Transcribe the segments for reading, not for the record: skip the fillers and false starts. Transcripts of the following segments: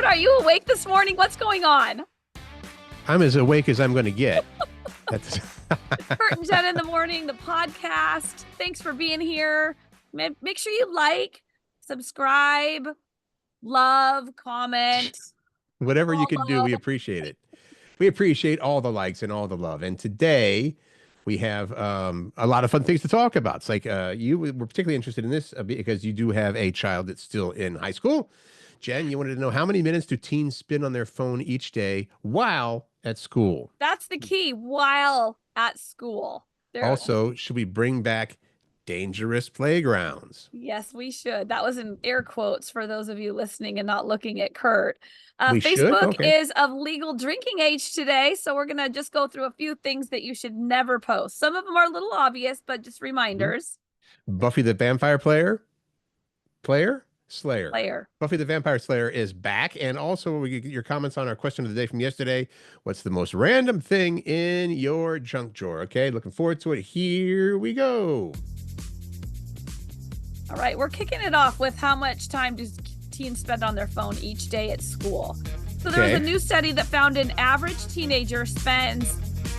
Curt, are you awake this morning? What's going on? I'm as awake as I'm going to get. That's Curt and Jen in the morning, the podcast. Thanks for being here. Make sure you like, subscribe, love, comment. whatever you can do. We appreciate it. We appreciate all the likes and all the love. And today we have a lot of fun things to talk about. It's like you were particularly interested in this because you do have a child that's still in high school. Jen, you wanted to know how many minutes do teens spend on their phone each day while at school? That's the key, while at school. Also, should we bring back dangerous playgrounds? Yes, we should. That was in air quotes for those of you listening and not looking at Curt. We should? Facebook Okay. is of legal drinking age today, so we're going to just go through a few things that you should never post. Some of them are a little obvious, but just reminders. Buffy the Vampire Slayer. Buffy the Vampire Slayer is back. And also, we get your comments on our question of the day from yesterday. What's the most random thing in your junk drawer? Okay, looking forward to it. Here we go. All right, we're kicking it off with how much time do teens spend on their phone each day at school. So there was a new study that found an average teenager spends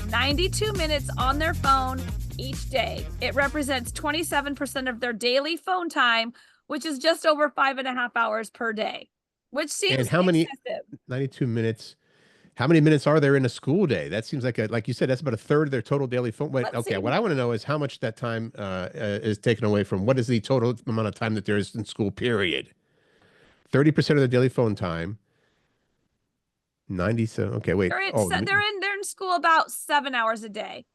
92 minutes on their phone each day. It represents 27% of their daily phone time, which is just over 5.5 hours per day, which seems and how many excessive. 92 minutes. How many minutes are there in a school day? That seems like you said, that's about a third of their total daily phone. Wait, okay, what I want to know is how much that time is taken away from what is the total amount of time that there is in school, period. 30% of their daily phone time. 90. So, okay, wait. They're in school about 7 hours a day.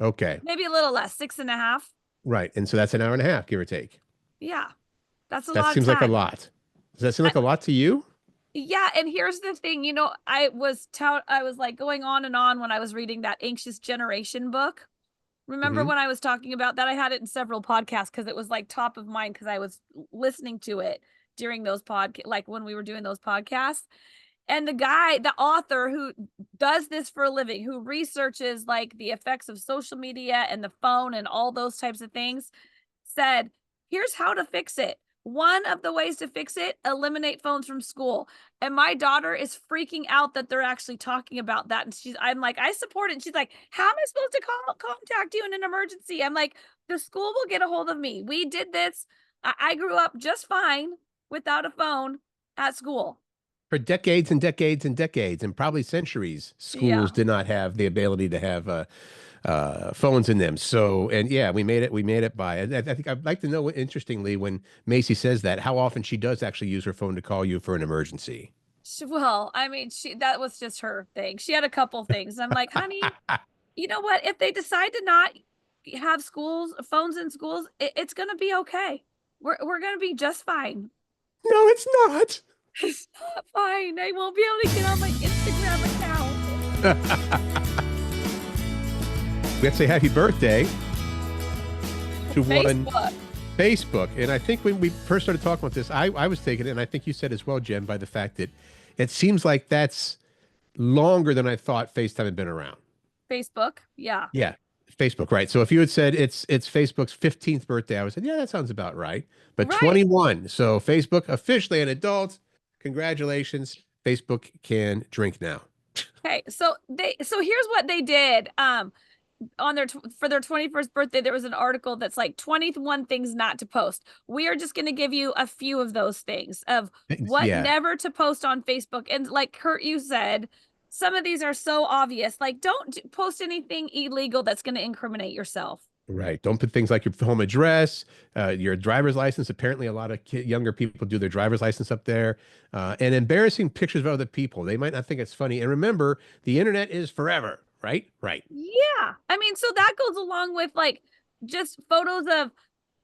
Okay. Maybe a little less, 6.5. Right. And so that's an hour and a half, give or take. Yeah. That's a lot of time. That seems like a lot. Does that seem like a lot to you? Yeah, and here's the thing, I was like going on and on when I was reading that Anxious Generation book. Remember when I was talking about that? I had it in several podcasts because it was like top of mind because I was listening to it during those like when we were doing those podcasts. And the author who does this for a living, who researches like the effects of social media and the phone and all those types of things, said, here's how to fix it. One of the ways to fix it, eliminate phones from school. And my daughter is freaking out that they're actually talking about that. And I'm like, I support it. And she's like, how am I supposed to contact you in an emergency? I'm like, the school will get a hold of me. We did this. I grew up just fine without a phone at school. For decades and decades and decades, and probably centuries, schools did not have the ability to have phones in them. So, and yeah, we made it by. I think I'd like to know, interestingly, when Macy says that, how often she does actually use her phone to call you for an emergency. Well, I mean, that was just her thing. She had a couple things. I'm like, honey, you know what? If they decide to not have phones in schools, it's going to be okay. We're going to be just fine. No, it's not. It's not fine. I won't be able to get on my Instagram account. We have to say happy birthday to Facebook. And I think when we first started talking about this, I was taken, and I think you said as well, Jen, by the fact that it seems like that's longer than I thought FaceTime had been around. Facebook, yeah. Yeah, Facebook, right. So if you had said it's Facebook's 15th birthday, I would say, yeah, that sounds about right. But 21. So Facebook, officially an adult. Congratulations. Facebook can drink now. Okay, so here's what they did. On for their 21st birthday, there was an article that's like 21 things not to post. We are just going to give you a few of those things of what never to post on Facebook. And like Curt, you said, some of these are so obvious. Like, don't post anything illegal that's going to incriminate yourself. Right. Don't put things like your home address, your driver's license. Apparently, a lot of younger people do their driver's license up there. And embarrassing pictures of other people. They might not think it's funny. And remember, the internet is forever. Right? Right. Yeah. I mean, so that goes along with like just photos of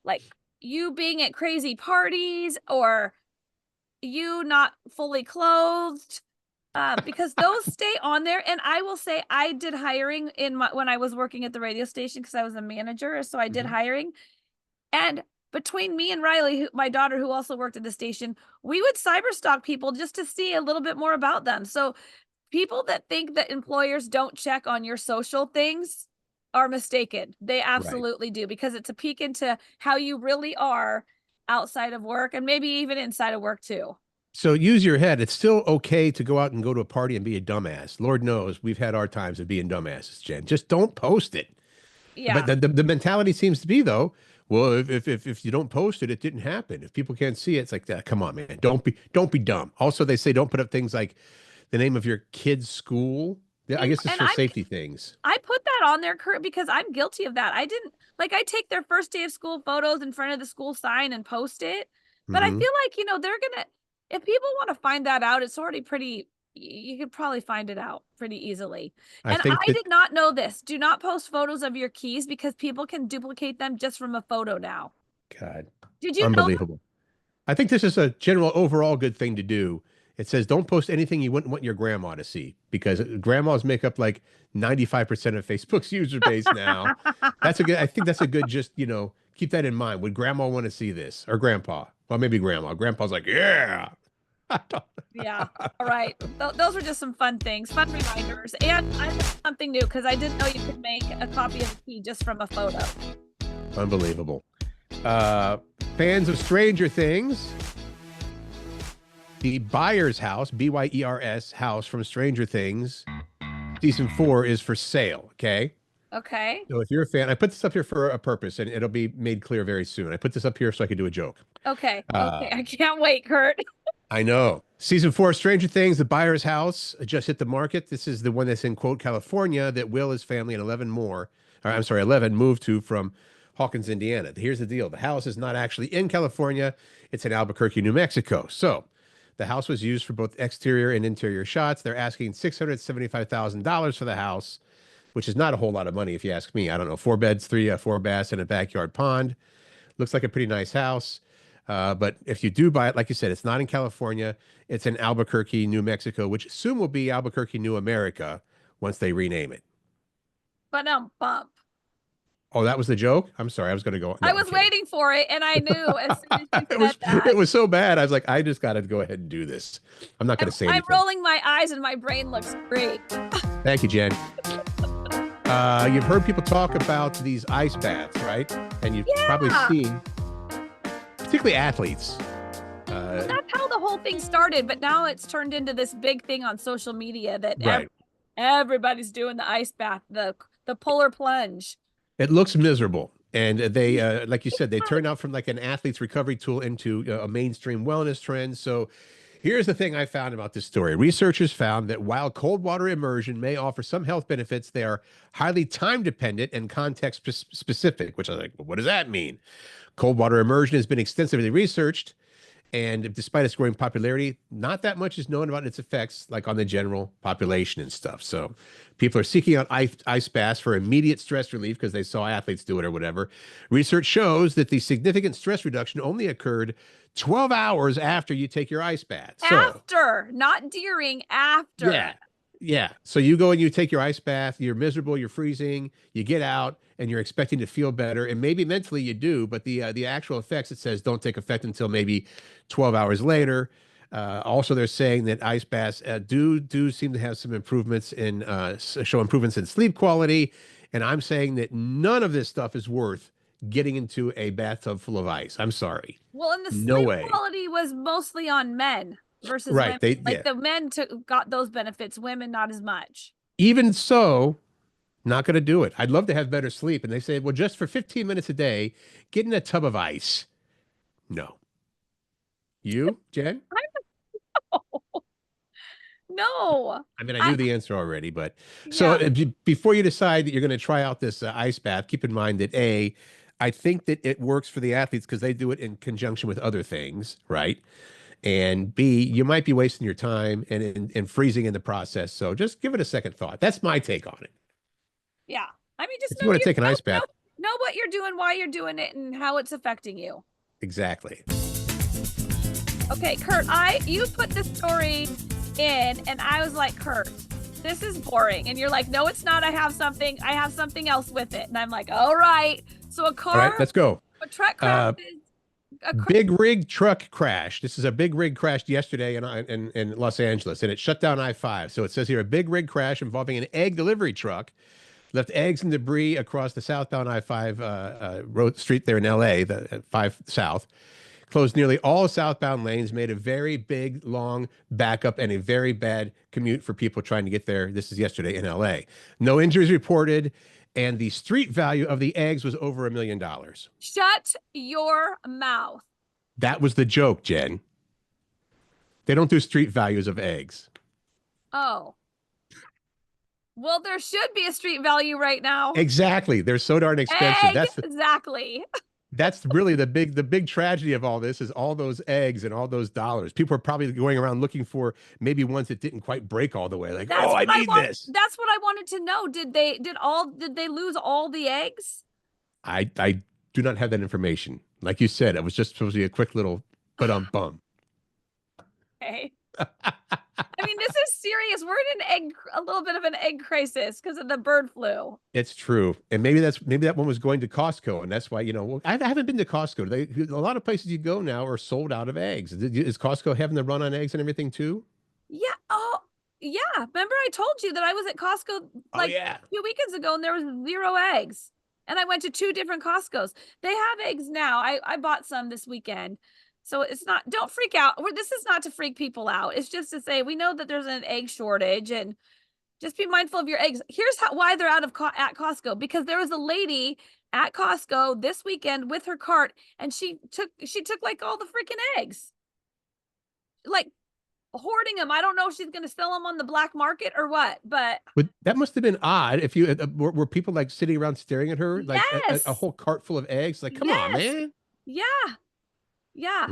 like you being at crazy parties or you not fully clothed. Because those stay on there. And I will say I did hiring when I was working at the radio station because I was a manager. So I did hiring. And between me and Riley, my daughter, who also worked at the station, we would cyber stalk people just to see a little bit more about them. So people that think that employers don't check on your social things are mistaken. They absolutely do, because it's a peek into how you really are outside of work and maybe even inside of work too. So use your head. It's still okay to go out and go to a party and be a dumbass. Lord knows we've had our times of being dumbasses, Jen. Just don't post it. But Yeah. the mentality seems to be though, well, if you don't post it, it didn't happen. If people can't see it, it's like that. Come on, man. Don't be dumb. Also, they say don't put up things like the name of your kid's school. Yeah, I guess it's And for safety things. I put that on there, Curt, because I'm guilty of that. I didn't like I take their first day of school photos in front of the school sign and post it. But I Hmm. feel like, they're gonna if people want to find that out, it's already pretty you could probably find it out pretty easily. I And think I that did not know this. Do not post photos of your keys because people can duplicate them just from a photo now. God, Did you know that? unbelievable. I think this is a general overall good thing to do. It says don't post anything you wouldn't want your grandma to see because grandmas make up like 95% of Facebook's user base now. I think that's a good, just, keep that in mind. Would grandma want to see this or grandpa? Well, maybe grandma. Grandpa's like, yeah. Yeah. All right. Those were just some fun things, fun reminders. And I learned something new because I didn't know you could make a copy of a key just from a photo. Unbelievable. Uh, Fans of Stranger Things, the Byers house, Byers house from Stranger Things, season 4 is for sale. Okay. Okay. So if you're a fan, I put this up here for a purpose, and it'll be made clear very soon. I put this up here so I could do a joke. Okay. Okay. Uh, I can't wait, Curt. I know. Season 4, Stranger Things, the Byers house just hit the market. This is the one that's in quote California that Will, his family, and 11 more, or I'm sorry, 11 moved to from Hawkins, Indiana. Here's the deal: the house is not actually in California; it's in Albuquerque, New Mexico. So, the house was used for both exterior and interior shots. They're asking $675,000 for the house, which is not a whole lot of money if you ask me. I don't know, 4 beds, four baths, and a backyard pond. Looks like a pretty nice house. But if you do buy it, like you said, it's not in California. It's in Albuquerque, New Mexico, which soon will be Albuquerque, New America once they rename it. But bump. Oh, that was the joke? I'm sorry. I was going to go. No, I I'm was kidding. waiting for it, and I knew as soon as you It said was that. it was so bad. I was like, I just got to go ahead and do this. I'm not going to say I'm anything. rolling my eyes, and my brain looks great. Thank you, Jen. You've heard people talk about these ice baths, right? And you've probably seen, particularly athletes. That's how the whole thing started, but now it's turned into this big thing on social media that Right. everybody's doing the ice bath, the polar plunge. It looks miserable. And they, like you said, they turned out from like an athlete's recovery tool into a mainstream wellness trend. So here's the thing I found about this story. Researchers found that while cold water immersion may offer some health benefits, they are highly time dependent and context specific, which I was like, well, what does that mean? Cold water immersion has been extensively researched. And despite its growing popularity, not that much is known about its effects, like on the general population and stuff. So people are seeking out ice baths for immediate stress relief because they saw athletes do it or whatever. Research shows that the significant stress reduction only occurred 12 hours after you take your ice bath. So, After, not during, after. yeah. Yeah. So you go and you take your ice bath, you're miserable, you're freezing, you get out and you're expecting to feel better. And maybe mentally you do, but the actual effects, it says, don't take effect until maybe 12 hours later. Also, they're saying that ice baths do seem to have some improvements in show improvements in sleep quality. And I'm saying that none of this stuff is worth getting into a bathtub full of ice. I'm sorry. Well, and the No sleep way. quality was mostly on men versus Right. women. Like the men got those benefits, women not as much. Even so, not going to do it. I'd love to have better sleep. And they say, well, just for 15 minutes a day, get in a tub of ice. No. You, Jen? No. I mean, I knew the answer already, but so before you decide that you're going to try out this ice bath, keep in mind that I think that it works for the athletes because they do it in conjunction with other things, right? And B, you might be wasting your time and freezing in the process. So just give it a second thought. That's my take on it. Yeah. I mean, just if you want to take an ice bath, know what you're doing, why you're doing it, and how it's affecting you. Exactly. Okay, Curt, you put this story in, and I was like, Curt, this is boring. And you're like, no, it's not. I have something else with it. And I'm like, all right. So a let's go. A truck crash big rig truck crash. This is a big rig crashed yesterday in Los Angeles, and it shut down I-5. So it says here a big rig crash involving an egg delivery truck left eggs and debris across the southbound I-5 road street there in LA, the 5 South, closed nearly all southbound lanes, made a very big, long backup and a very bad commute for people trying to get there. This is yesterday in LA. No injuries reported, and the street value of the eggs was over $1 million. Shut your mouth. That was the joke, Jen. They don't do street values of eggs. Oh. Well, there should be a street value right now. Exactly. They're so darn expensive. Exactly. That's really the big tragedy of all this is all those eggs and all those dollars. People are probably going around looking for maybe ones that didn't quite break all the way. Like, oh, I need this. That's what I wanted to know. Did they lose all the eggs? I do not have that information. Like you said, it was just supposed to be a quick little bum. Okay. I mean, this is serious. We're in a little bit of an egg crisis because of the bird flu. It's true. And maybe that one was going to Costco. And that's why, I haven't been to Costco. A lot of places you go now are sold out of eggs. Is Costco having the run on eggs and everything too? Yeah. Oh, yeah. Remember I told you that I was at Costco like a few weekends ago and there was 0 eggs. And I went to 2 different Costcos. They have eggs now. I bought some this weekend. So don't freak out. This is not to freak people out. It's just to say, we know that there's an egg shortage and just be mindful of your eggs. Here's why they're out of at Costco, because there was a lady at Costco this weekend with her cart and she took like all the freaking eggs, like hoarding them. I don't know if she's going to sell them on the black market or what, but that must have been odd. If you were people like sitting around staring at her, like yes. a whole cart full of eggs, like, come on, man. Yeah.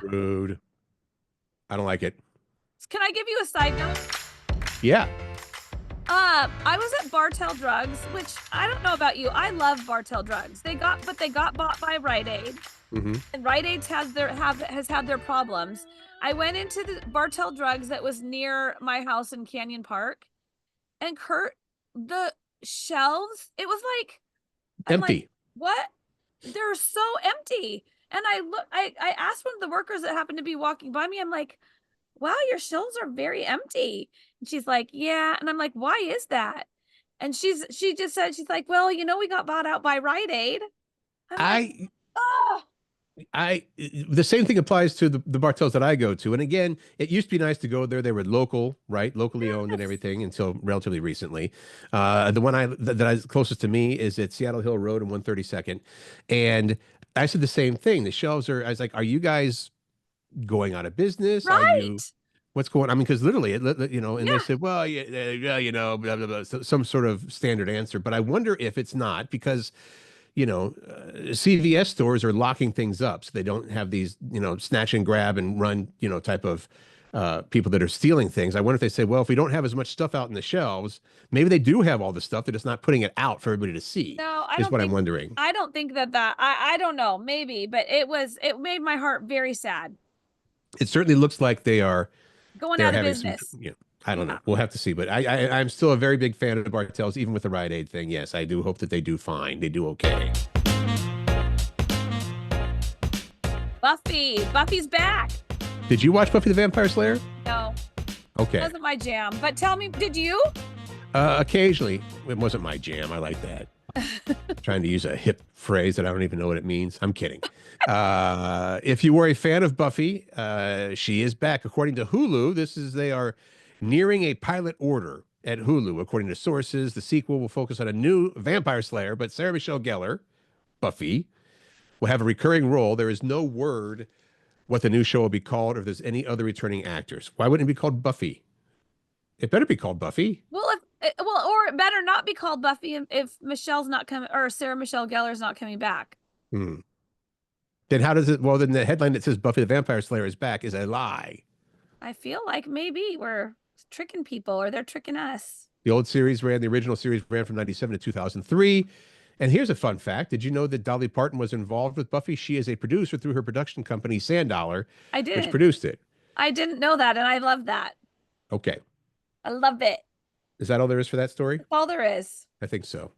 Rude. I don't like it. Can I give you a side note? Yeah. I was at Bartell Drugs, which I don't know about you. I love Bartell Drugs. They got bought by Rite Aid. Mm-hmm. And Rite Aid has had their problems. I went into the Bartell Drugs that was near my house in Canyon Park, and Curt, the shelves, it was like empty. Like, what? They're so empty. And I asked one of the workers that happened to be walking by me, I'm like, wow, your shelves are very empty. And she's like, yeah. And I'm like, why is that? And she just said, she's like, well, we got bought out by Rite Aid. The same thing applies to the Bartells that I go to. And again, it used to be nice to go there. They were local, right? Locally owned and everything until relatively recently. The one that is closest to me is at Seattle Hill Road and 132nd. And I said the same thing. The shelves I was like, are you guys going out of business? Right. What's going on? I mean, because literally, and they said, well, blah, blah, blah, some sort of standard answer. But I wonder if it's not because, CVS stores are locking things up. So they don't have these, snatch and grab and run, type of people that are stealing things. I wonder if they say, well, if we don't have as much stuff out in the shelves, maybe they do have all the stuff. They're just not putting it out for everybody to see. No, I'm wondering. I don't think that I don't know, maybe, but it made my heart very sad. It certainly looks like they are going out of business. I don't know. We'll have to see. But I'm still a very big fan of the Bartells, even with the Rite Aid thing. Yes, I do hope that they do fine. They do okay. Buffy's back. Did you watch Buffy the Vampire Slayer? No. Okay. It wasn't my jam. But tell me, did you? Occasionally. It wasn't my jam. I like that. Trying to use a hip phrase that I don't even know what it means. I'm kidding. If you were a fan of Buffy, she is back. According to Hulu, they are nearing a pilot order at Hulu. According to sources, the sequel will focus on a new vampire slayer, but Sarah Michelle Gellar, Buffy, will have a recurring role. There is no word what the new show will be called or if there's any other returning actors. Why wouldn't it be called Buffy? It better be called Buffy. Or it better not be called Buffy if Michelle's not coming, or Sarah Michelle Gellar's not coming back. Then how does it? Well, then the headline that says Buffy the Vampire Slayer is back is a lie. I feel like maybe we're tricking people, or they're tricking us. The original series ran from 1997 to 2003. And here's a fun fact. Did you know that Dolly Parton was involved with Buffy? She is a producer through her production company, Sand Dollar, which produced it. I didn't know that, and I love that. Okay. I love it. Is that all there is for that story? That's all there is. I think so.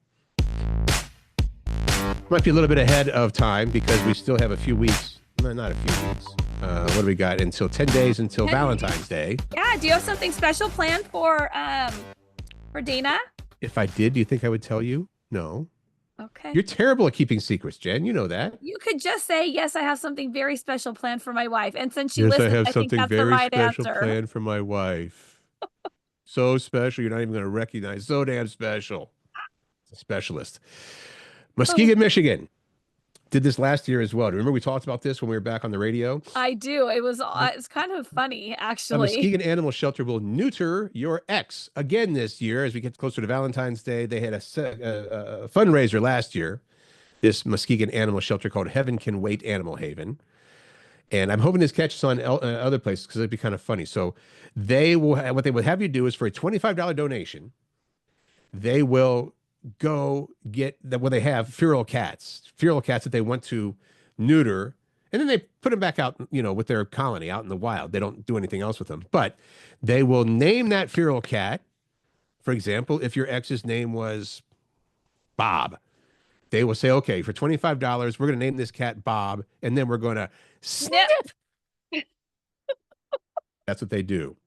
Might be a little bit ahead of time because we still have a few weeks. No, not a few weeks. What do we got? Until 10 days until Valentine's Day. Yeah. Do you have something special planned for Dana? If I did, do you think I would tell you? No. Okay. You're terrible at keeping secrets, Jen. You know that. You could just say, yes, I have something very special planned for my wife. And since she Yes, I listens, have I think something that's the very right special answer. planned for my wife. So special, you're not even going to recognize. So damn special. It's a specialist. Oh, Muskegon, Michigan did this last year as well. Remember we talked about this when we were back on the radio? I do. It's kind of funny, A actually. Muskegon Animal Shelter will neuter your ex again this year as we get closer to Valentine's Day. They had a fundraiser last year, this Muskegon Animal Shelter called Heaven Can Wait Animal Haven. And I'm hoping this catches on other places because it'd be kind of funny. So they will what they would have you do is for a $25 donation, they will go get that when they have feral cats that they want to neuter, and then they put them back out, with their colony out in the wild. They don't do anything else with them, but they will name that feral cat. For example, if your ex's name was Bob, they will say, okay, for $25, we're going to name this cat Bob, and then we're going to snip. That's what they do.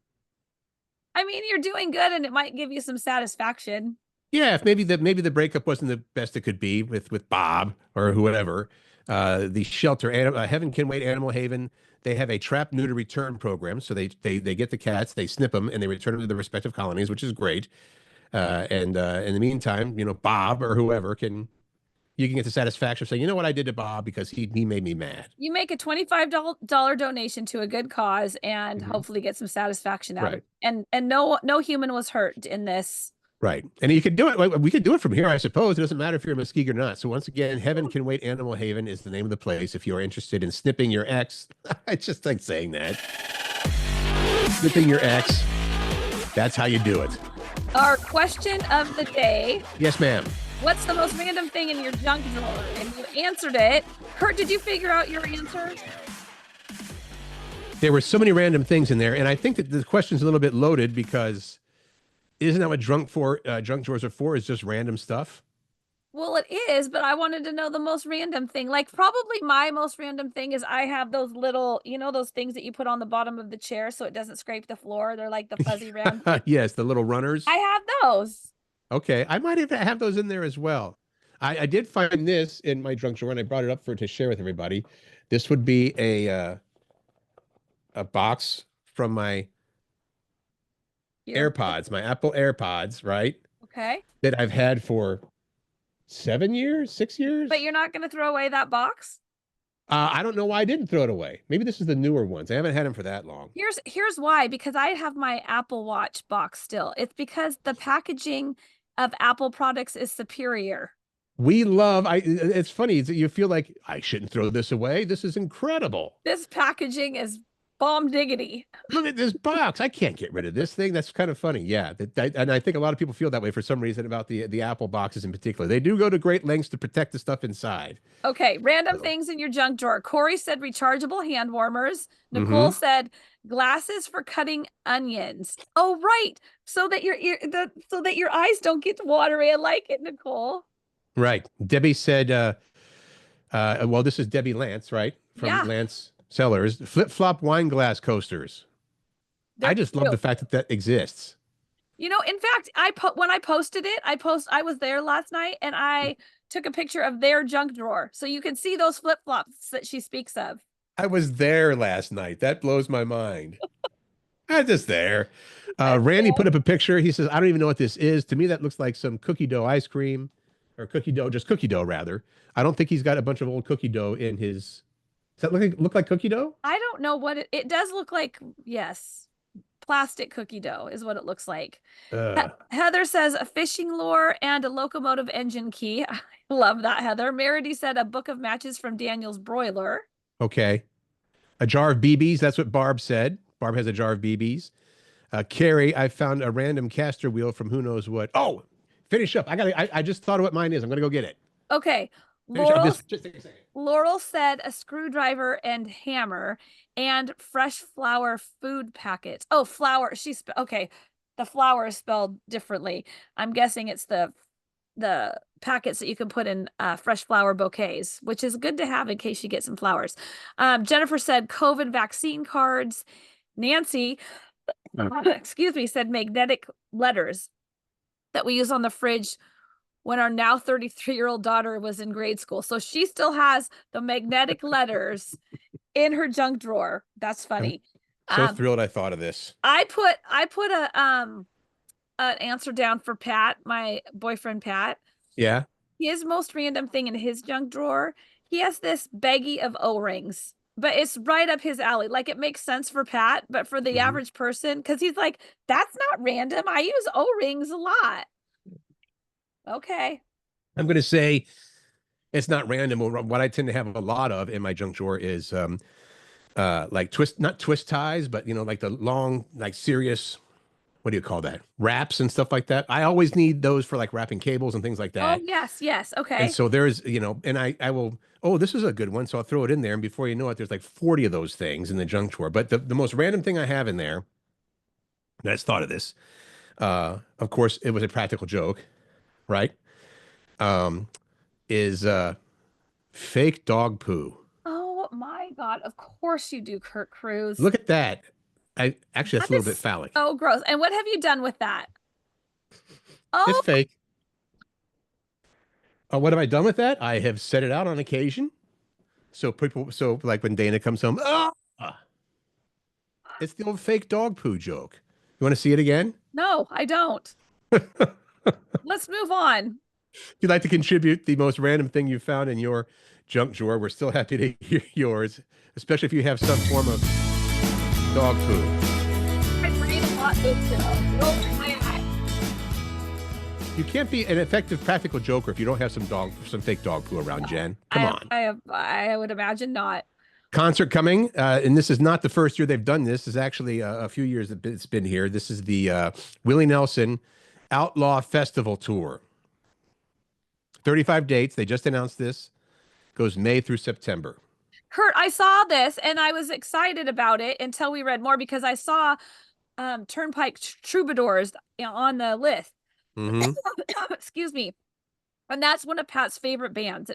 I mean, you're doing good and it might give you some satisfaction. Yeah, if maybe the breakup wasn't the best it could be with Bob or whoever. The shelter, Heaven Can Wait Animal Haven, they have a trap neuter return program. So they get the cats, they snip them, and they return them to their respective colonies, which is great. And in the meantime, Bob or whoever you can get the satisfaction of saying, you know what I did to Bob because he made me mad. You make a $25 donation to a good cause and hopefully get some satisfaction out of it. And no human was hurt in this. Right. And you could do it. We could do it from here, I suppose. It doesn't matter if you're a Muskegon or not. So once again, Heaven Can Wait Animal Haven is the name of the place. If you're interested in snipping your ex, I just like saying that. Snipping your ex. That's how you do it. Our question of the day. Yes, ma'am. What's the most random thing in your junk drawer? And you answered it. Curt, did you figure out your answer? There were so many random things in there. And I think that the question's a little bit loaded because isn't that what junk drawers are for? Is just random stuff? Well, it is, but I wanted to know the most random thing. Like probably my most random thing is I have those little, those things that you put on the bottom of the chair so it doesn't scrape the floor. They're like the fuzzy round. Yes, the little runners. I have those. Okay, I might even have those in there as well. I did find this in my junk drawer and I brought it up to share with everybody. This would be a box from my AirPods, my Apple AirPods, right? Okay. That I've had for 7 years, 6 years. But you're not going to throw away that box? I don't know why I didn't throw it away. Maybe this is the newer ones. I haven't had them for that long. Here's why, because I have my Apple Watch box still. It's because the packaging of Apple products is superior. It's funny. You feel like I shouldn't throw this away. This is incredible. This packaging is bomb diggity. Look at this box. I can't get rid of this thing. That's kind of funny. Yeah. And I think a lot of people feel that way for some reason about the Apple boxes in particular. They do go to great lengths to protect the stuff inside. Okay. Random things in your junk drawer. Corey said rechargeable hand warmers. Nicole said glasses for cutting onions. Oh, right. So that your eyes don't get watery. I like it, Nicole. Right. Debbie said, well, this is Debbie Lance, right? From Lance Sellers, flip-flop wine glass coasters. I just love the fact that exists. In fact, when I posted it, I was there last night and I took a picture of their junk drawer. So you can see those flip-flops that she speaks of. I was there last night. That blows my mind. I'm just there. Randy put up a picture. He says, I don't even know what this is. To me, that looks like some cookie dough ice cream or cookie dough rather. I don't think he's got a bunch of old cookie dough in his. Does that look like cookie dough? I don't know what it does look like. Yes. Plastic cookie dough is what it looks like. Heather says a fishing lure and a locomotive engine key. I love that, Heather. Meredy said a book of matches from Daniel's broiler. Okay. A jar of BBs. That's what Barb said. Barb has a jar of BBs. Carrie, I found a random caster wheel from who knows what. Oh, finish up. I just thought of what mine is. I'm going to go get it. Okay. Just take a second. Laurel said a screwdriver and hammer and fresh flour food packets. Oh, flour. Okay. The flour is spelled differently. I'm guessing it's the packets that you can put in fresh flower bouquets, which is good to have in case you get some flowers. Jennifer said COVID vaccine cards. Nancy, excuse me, said magnetic letters that we use on the fridge when our now 33-year-old daughter was in grade school. So she still has the magnetic letters in her junk drawer. That's funny. I'm so thrilled I thought of this. I put a an answer down for Pat, my boyfriend Pat. Yeah. His most random thing in his junk drawer, he has this baggie of O-rings, but it's right up his alley. Like, it makes sense for Pat, but for the average person, because he's like, that's not random. I use O-rings a lot. Okay. I'm going to say it's not random. What I tend to have a lot of in my junk drawer is like not twist ties, but like the long, like serious, what do you call that? Wraps and stuff like that. I always need those for like wrapping cables and things like that. Oh, yes. Okay. And so there's, and I will, oh, this is a good one. So I'll throw it in there. And before you know it, there's like 40 of those things in the junk drawer. But the most random thing I have in there, and I just thought of this, of course, it was a practical joke, right? Is fake dog poo. Oh my God. Of course you do, Curt Cruz. Look at that. Actually, that's a little bit phallic. Oh, gross. And what have you done with that? Oh, It's fake. What have I done with that? I have set it out on occasion. So like when Dana comes home, it's the old fake dog poo joke. You want to see it again? no, I don't. Let's move on. If you'd like to contribute the most random thing you found in your junk drawer, we're still happy to hear yours, especially if you have some form of dog poo. You can't be an effective practical joker if you don't have some fake dog poo around, Jen. Come on. I would imagine not. Concert coming, and this is not the first year they've done this. It's actually a few years that it's been here. This is the Willie Nelson Outlaw Festival Tour. 35 dates. They just announced this. Goes May through September. Curt, I saw this and I was excited about it until we read more, because I saw Turnpike Troubadours on the list. Excuse me. And that's one of Pat's favorite bands.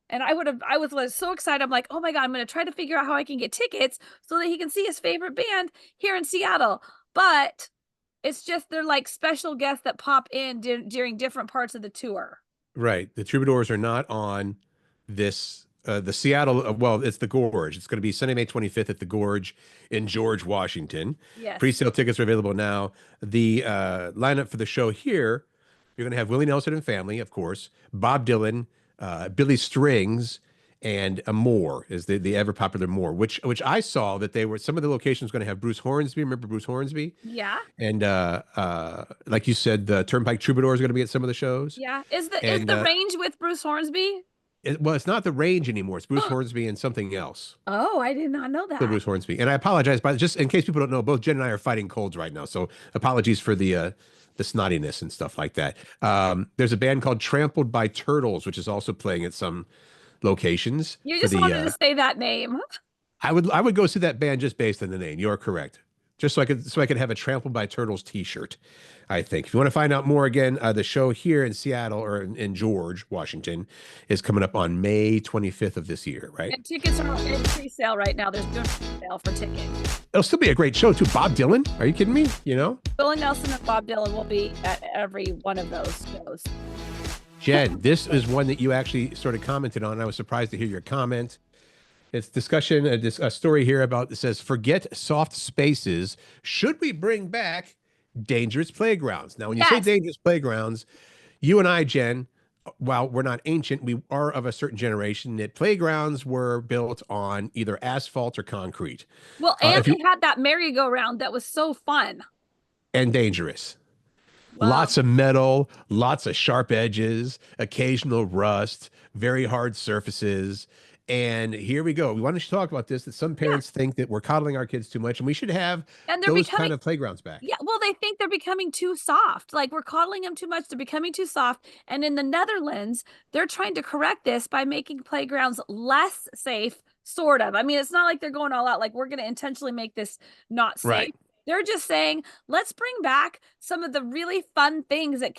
And I was so excited. I'm like, oh my God, I'm going to try to figure out how I can get tickets so that he can see his favorite band here in Seattle. But it's just, they're like special guests that pop in during different parts of the tour. Right. The Troubadours are not on this. The Seattle, well, it's the Gorge. It's going to be Sunday, May 25th at the Gorge in George, Washington. Yes. Pre-sale tickets are available now. The lineup for the show here, you're going to have Willie Nelson and family, of course, Bob Dylan, Billy Strings, and Moore is the ever popular Moore, which I saw that some of the locations going to have Bruce Hornsby. Remember Bruce Hornsby? Yeah. And like you said, the Turnpike Troubadour is going to be at some of the shows. Yeah. Is the range with Bruce Hornsby? Well, it's not the Range anymore. It's Bruce Hornsby and something else. Oh, I did not know that. Still Bruce Hornsby. And I apologize, but just in case people don't know, both Jen and I are fighting colds right now. So apologies for the snottiness and stuff like that. There's a band called Trampled by Turtles, which is also playing at some locations. You just wanted to say that name. I would go see that band just based on the name. You're correct. Just so I could have a Trampled by Turtles t-shirt, I think. If you want to find out more, again, the show here in Seattle or in George, Washington, is coming up on May 25th of this year, right? And tickets are in pre-sale right now. There's no sale for tickets. It'll still be a great show, too. Bob Dylan? Are you kidding me? Billy Nelson and Bob Dylan will be at every one of those shows. Jen, this is one that you actually sort of commented on. I was surprised to hear your comment. It's discussion, a story here about, it says, forget soft spaces. Should we bring back dangerous playgrounds? Now, when you say dangerous playgrounds, you and I, Jen, while we're not ancient, we are of a certain generation that playgrounds were built on either asphalt or concrete. Well, and we had that merry-go-round that was so fun. And dangerous. Wow. Lots of metal, lots of sharp edges, occasional rust, very hard surfaces. And here we go. We wanted to talk about this, that some parents think that we're coddling our kids too much, and we should have those kind of playgrounds back. Yeah, well, they think they're becoming too soft. Like, we're coddling them too much. They're becoming too soft. And in the Netherlands, they're trying to correct this by making playgrounds less safe, sort of. I mean, it's not like they're going all out, like, we're going to intentionally make this not safe. Right. They're just saying, let's bring back some of the really fun things that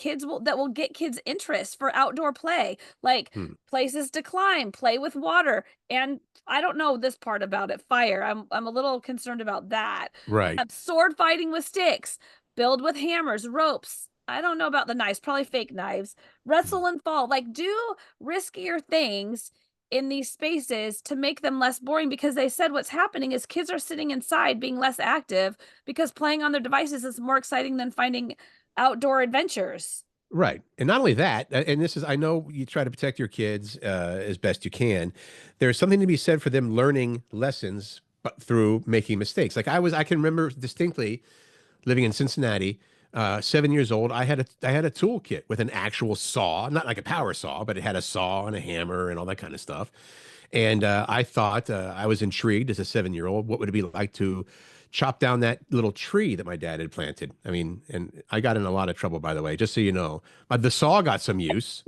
will get kids' interest for outdoor play, like places to climb, play with water, and I don't know this part about it, fire. I'm a little concerned about that. Right. Sword fighting with sticks, build with hammers, ropes, I don't know about the knives, probably fake knives. Wrestle and fall, like do riskier things in these spaces to make them less boring, because they said what's happening is kids are sitting inside being less active because playing on their devices is more exciting than finding outdoor adventures. Right. And not only that, and this is, I know you try to protect your kids as best you can. There's something to be said for them learning lessons but through making mistakes. Like I can remember distinctly living in Cincinnati, 7 years old. I had a toolkit with an actual saw, not like a power saw, but it had a saw and a hammer and all that kind of stuff. And I thought I was intrigued as a 7-year-old. What would it be like to chop down that little tree that my dad had planted? I mean, and I got in a lot of trouble, by the way, just so you know. But the saw got some use,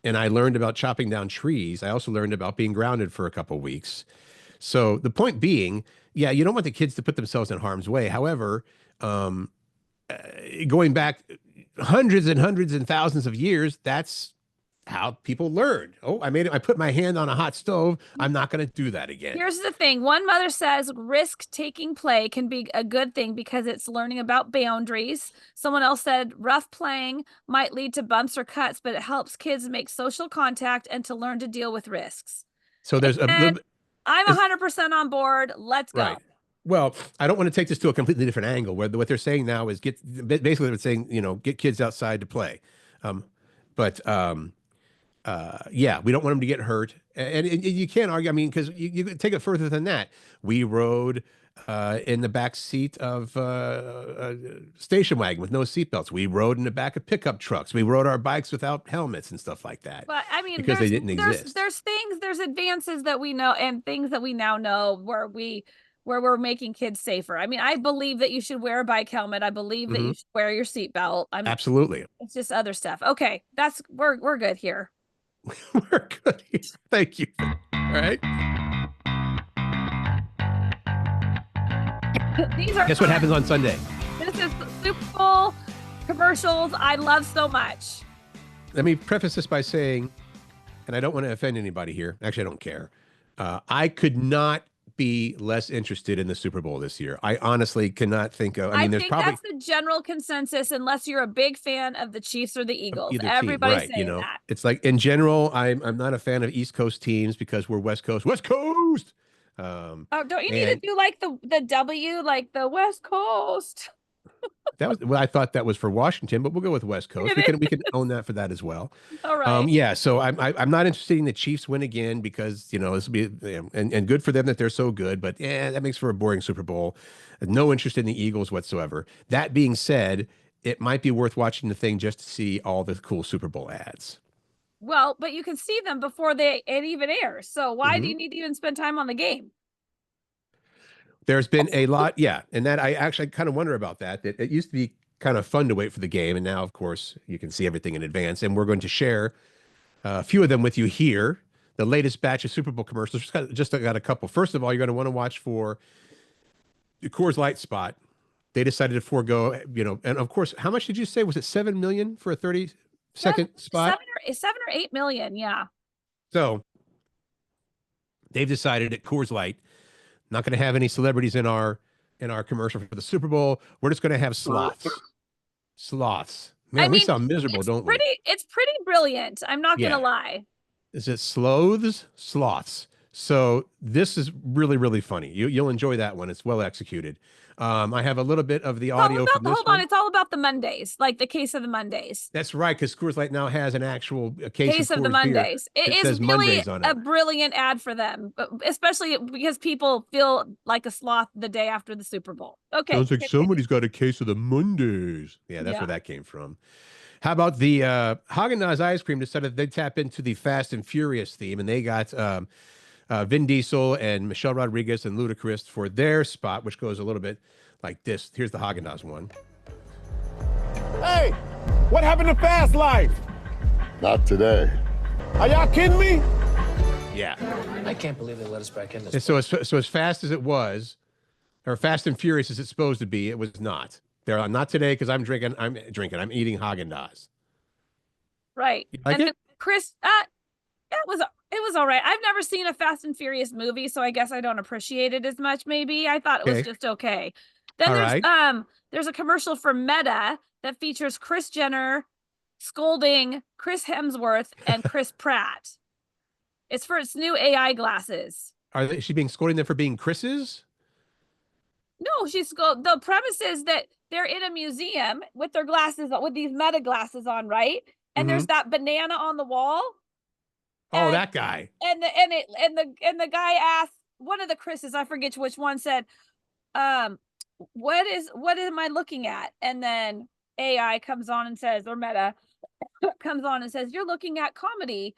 and I learned about chopping down trees. I also learned about being grounded for a couple of weeks. So the point being, yeah, you don't want the kids to put themselves in harm's way. However, um, going back hundreds and hundreds and thousands of years, that's how people learn. Oh, I put my hand on a hot stove. I'm not going to do that again. Here's the thing. One mother says risk-taking play can be a good thing because it's learning about boundaries. Someone else said rough playing might lead to bumps or cuts, but it helps kids make social contact and to learn to deal with risks. So there's a little And bit, I'm 100% on board. Let's go. right. Well, I don't want to take this to a completely different angle where what they're saying now is basically they're saying, get kids outside to play. But yeah, we don't want them to get hurt. And you can't argue. I mean, because you take it further than that. We rode in the back seat of a station wagon with no seatbelts. We rode in the back of pickup trucks. We rode our bikes without helmets and stuff like that. But I mean, because they didn't exist. There's advances that we know and things that we now know where we're making kids safer. I mean, I believe that you should wear a bike helmet. I believe that you should wear your seatbelt. Absolutely. It's just other stuff. Okay, we're good here. We're good here. Thank you. All right. Guess what happens on Sunday? This is Super Bowl commercials I love so much. Let me preface this by saying, and I don't want to offend anybody here. Actually, I don't care. I could not be less interested in the Super Bowl this year. I honestly cannot think of. I mean, there's probably that's the general consensus, unless you're a big fan of the Chiefs or the Eagles. Everybody's saying that. It's like in general, I'm not a fan of East Coast teams because we're West Coast. West Coast. Don't you need to do like the W, like the West Coast? I thought that was for Washington, but we'll go with West Coast. We can own that for that as well. All right. Yeah. So I'm not interested in the Chiefs win again because this will be and good for them that they're so good, but that makes for a boring Super Bowl. No interest in the Eagles whatsoever. That being said, it might be worth watching the thing just to see all the cool Super Bowl ads. Well, but you can see them before it even airs. So why do you need to even spend time on the game? There's been a lot, yeah, and that I actually kind of wonder about that. It used to be kind of fun to wait for the game, and now, of course, you can see everything in advance. And we're going to share a few of them with you here. The latest batch of Super Bowl commercials. Just got a couple. First of all, you're going to want to watch for the Coors Light spot. They decided to forego, and of course, how much did you say? Was it 7 million for a 30-second spot? 7 or 8 million, yeah. So they've decided at Coors Light, not going to have any celebrities in our commercial for the Super Bowl. We're just going to have sloths. Sloths. Man, we sound miserable, don't we? It's pretty brilliant. I'm not going to lie. Is it sloths? Sloths. So this is really, really funny. You'll enjoy that one. It's well executed. I have a little bit of the audio from this one. It's all about the Mondays, like the case of the Mondays. That's right, because Coors Light now has an actual case of the Mondays. It is really a brilliant ad for them, especially because people feel like a sloth the day after the Super Bowl. Okay. Sounds like somebody's got a case of the Mondays. Yeah, that's where that came from. How about the Haagen-Dazs ice cream decided they tap into the Fast and Furious theme, and they got Vin Diesel and Michelle Rodriguez and Ludacris for their spot, which goes a little bit like this. Here's the Haagen-Dazs one. Hey, what happened to Fast Life? Not today. Are y'all kidding me? Yeah. I can't believe they let us back in this. And so as fast as it was, or fast and furious as it's supposed to be, it was not. They're not today because I'm eating Haagen-Dazs. Right. Like and it? Chris, it was all right. I've never seen a Fast and Furious movie, so I guess I don't appreciate it as much. Maybe I thought it was just okay. Then there's a commercial for Meta that features Kris Jenner scolding Chris Hemsworth and Chris Pratt. It's for its new AI glasses. Is she being scolding them for being Chris's? No, the premise is that they're in a museum with their glasses, with these meta glasses on, right? And there's that banana on the wall. Oh, that guy. And the guy asked one of the Chris's, I forget which one, said, what am I looking at? And then AI comes on and says, or Meta comes on and says, you're looking at comedy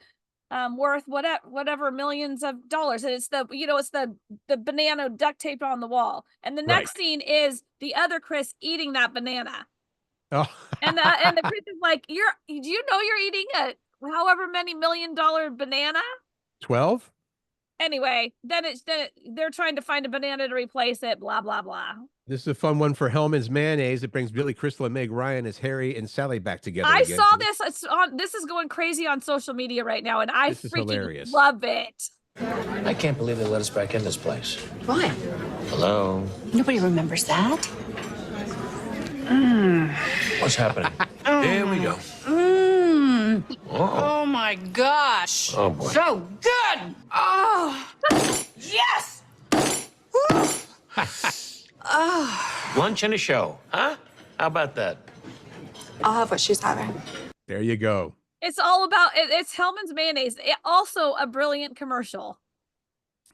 worth whatever millions of dollars. And it's the banana duct taped on the wall. And the next scene is the other Chris eating that banana. Oh. and the Chris is like, do you know you're eating a however many $1 million banana? 12? Anyway, then they're trying to find a banana to replace it, blah, blah, blah. This is a fun one for Hellman's Mayonnaise. It brings Billy Crystal and Meg Ryan as Harry and Sally back together I again. saw this. This is going crazy on social media right now, and I freaking love it. I can't believe they let us back in this place. Why? Hello? Nobody remembers that. What's happening? There we go. Oh my gosh. Oh, boy. So good. Oh, yes. Lunch and a show, huh? How about that? I'll have what she's having. There you go. It's all about it's Hellman's Mayonnaise. Also a brilliant commercial.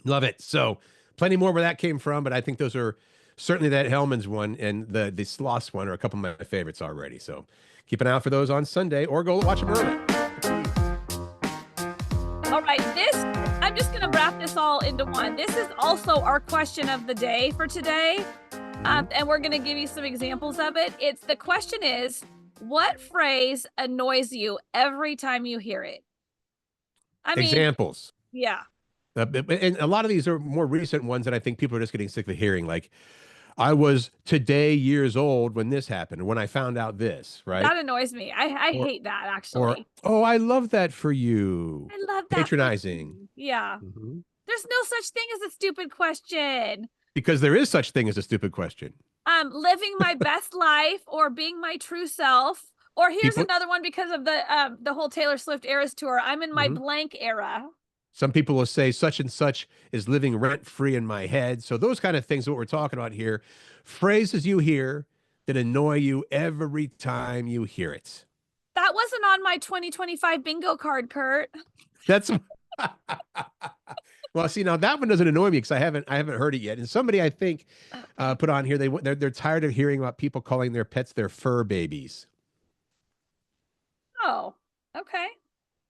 Love it. So plenty more where that came from, but I think those are certainly that Hellman's one and the Sloss one are a couple of my favorites already. So keep an eye out for those on Sunday or go watch them early. All right, I'm just going to wrap this all into one. This is also our question of the day for today. And we're going to give you some examples of it. The question is, what phrase annoys you every time you hear it? Examples. Yeah. And a lot of these are more recent ones that I think people are just getting sick of hearing. Like, I was today years old when this happened, when I found out this, right? That annoys me. I hate that, actually. Oh, I love that for you. I love that. Patronizing. Yeah. There's no such thing as a stupid question. Because there is such thing as a stupid question. Living my best life or being my true self. Or here's another one because of the whole Taylor Swift Eras tour. I'm in my blank era. Some people will say such and such is living rent-free in my head. So those kind of things are what we're talking about here. Phrases you hear that annoy you every time you hear it. That wasn't on my 2025 bingo card, Curt. That's well, see, now that one doesn't annoy me because I haven't heard it yet. And somebody I think put on here they're tired of hearing about people calling their pets their fur babies. Oh, okay.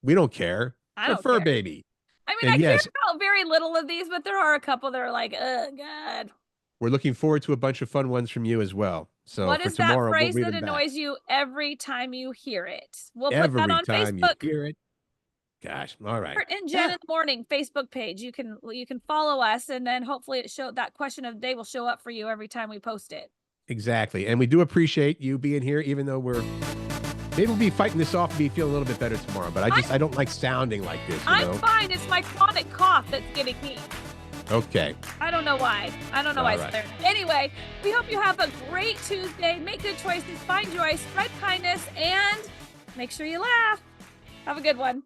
We don't care. I don't fur care. Baby. I mean, I care about very little of these, but there are a couple that are like, oh, God. We're looking forward to a bunch of fun ones from you as well. So what is that phrase we'll that annoys you every time you hear it? We'll every put that on time Facebook. You hear it. Gosh, all right. And Jen in the Morning Facebook page. You can follow us, and then hopefully that question of the day will show up for you every time we post it. Exactly, and we do appreciate you being here, even though maybe we'll be fighting this off and be feeling a little bit better tomorrow. But I don't like sounding like this. I'm fine. It's my chronic cough that's getting me. Okay. I don't know why. Right. Anyway, we hope you have a great Tuesday. Make good choices, find joy, spread kindness, and make sure you laugh. Have a good one.